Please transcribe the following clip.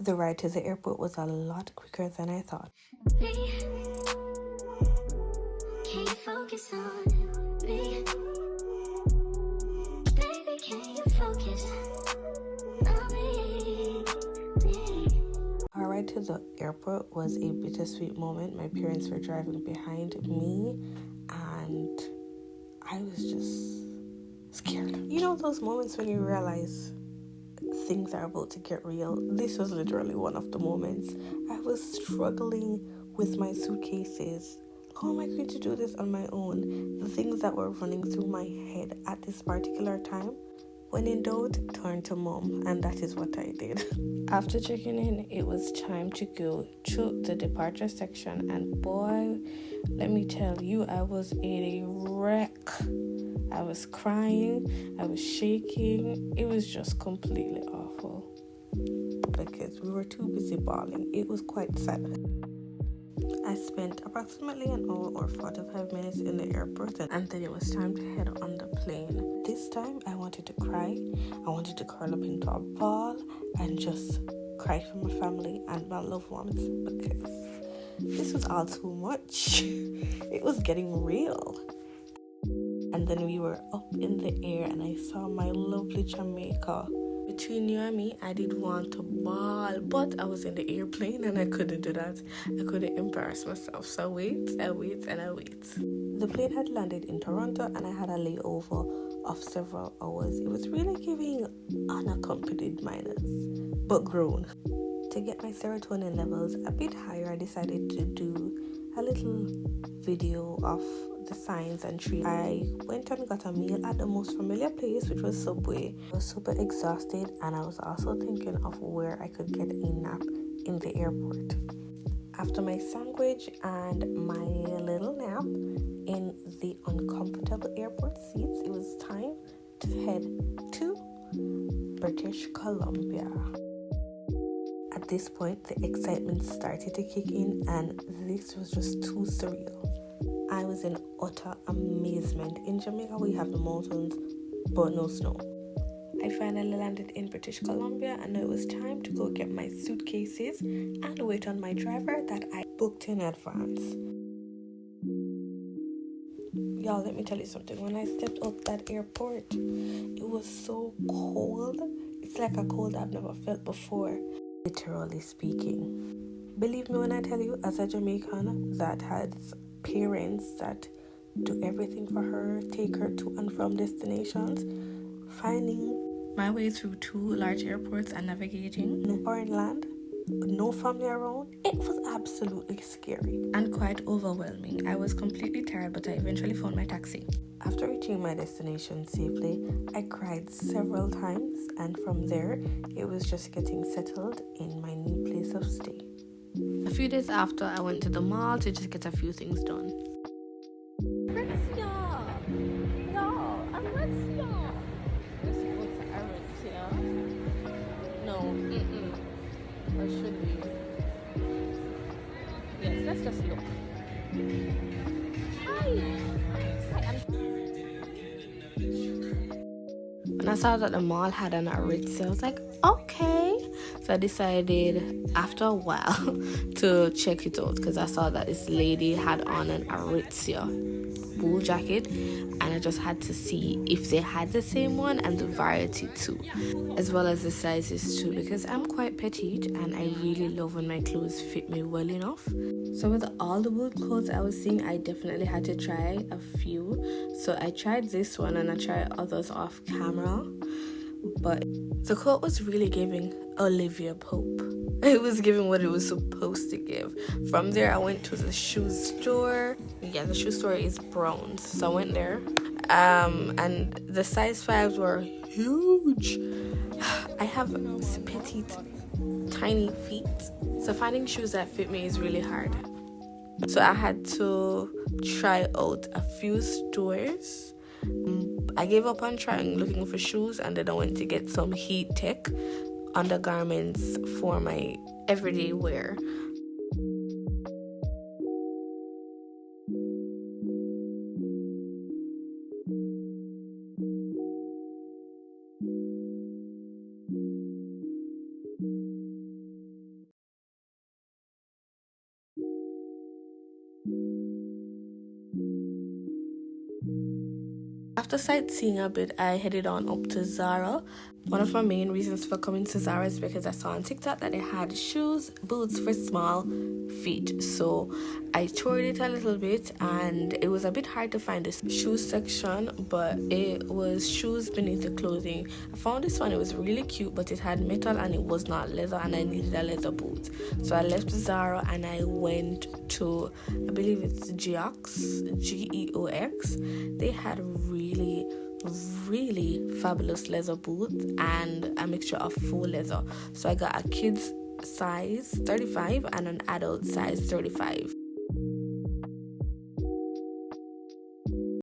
The ride to the airport was a lot quicker than I thought. Can you focus on me? Baby, can you focus on me? Our ride to the airport was a bittersweet moment. My parents were driving behind me and I was just scared. You know those moments when you realize things are about to get real? This was literally one of the moments. I was struggling with my suitcases. How am I going to do this on my own? The things that were running through my head at this particular time. When in doubt, turn to mom, and that is what I did. After checking in, it was time to go to the departure section, and boy, let me tell you, I was in a wreck. I was crying, I was shaking. It was just completely awful because we were too busy bawling. It was quite sad. I spent approximately an hour or 45 minutes in the airport, and then it was time to head on the plane. This time I wanted to cry. I wanted to curl up into a ball and just cry for my family and my loved ones because this was all too much. It was getting real. And then we were up in the air and I saw my lovely Jamaica. Between you and me, I did want to bawl, but I was in the airplane and I couldn't do that. I couldn't embarrass myself. So I wait. The plane had landed in Toronto and I had a layover of several hours. It was really giving unaccompanied minors, but grown. To get my serotonin levels a bit higher, I decided to do a little video of the signs and trees. I went and got a meal at the most familiar place, which was Subway. I was super exhausted and I was also thinking of where I could get a nap in the airport. After my sandwich and my little nap in the uncomfortable airport seats, it was time to head to British Columbia. At this point, the excitement started to kick in and this was just too surreal. I was in utter amazement. In Jamaica, we have the mountains, but no snow. I finally landed in British Columbia and it was time to go get my suitcases and wait on my driver that I booked in advance. Y'all, let me tell you something. When I stepped up that airport, it was so cold. It's like a cold I've never felt before, literally speaking. Believe me when I tell you, as a Jamaican that has parents that do everything for her, take her to and from destinations, finding my way through two large airports and navigating in a foreign land with no family around, it was absolutely scary and quite overwhelming. I was completely tired, but I eventually found my taxi. After reaching my destination safely, I cried several times, and from there, it was just getting settled in my new place of stay. A few days after, I went to the mall to just get a few things done. Or should we? Yes, let's just look. When I saw that the mall had an Aritzia, I was like, okay. So I decided after a while to check it out because I saw that this lady had on an Aritzia wool jacket and I just had to see if they had the same one and the variety too, as well as the sizes too, because I'm quite petite and I really love when my clothes fit me well enough. So with all the wool clothes I was seeing, I definitely had to try a few. So I tried this one and I tried others off camera, but the coat was really giving Olivia Pope. It was giving what it was supposed to give. From there, I went to the shoe store. Yeah, the shoe store is Browns, so I went there. And the size 5s were huge. I have petite, tiny feet, so finding shoes that fit me is really hard. So I had to try out a few stores. I gave up on looking for shoes, and then I went to get some heat tech undergarments for my everyday wear. after sightseeing a bit, I headed on up to Zara. One of my main reasons for coming to Zara is because I saw on TikTok that they had boots for small feet. So I toured it a little bit, and it was a bit hard to find the shoes section, but it was shoes beneath the clothing. I found this one. It was really cute, but it had metal and it was not leather, and I needed a leather boot. So I left Zara and I went to, I believe it's Geox, Geox. They had really fabulous leather boots and a mixture of faux leather. So I got a kid's size 35 and an adult size 35.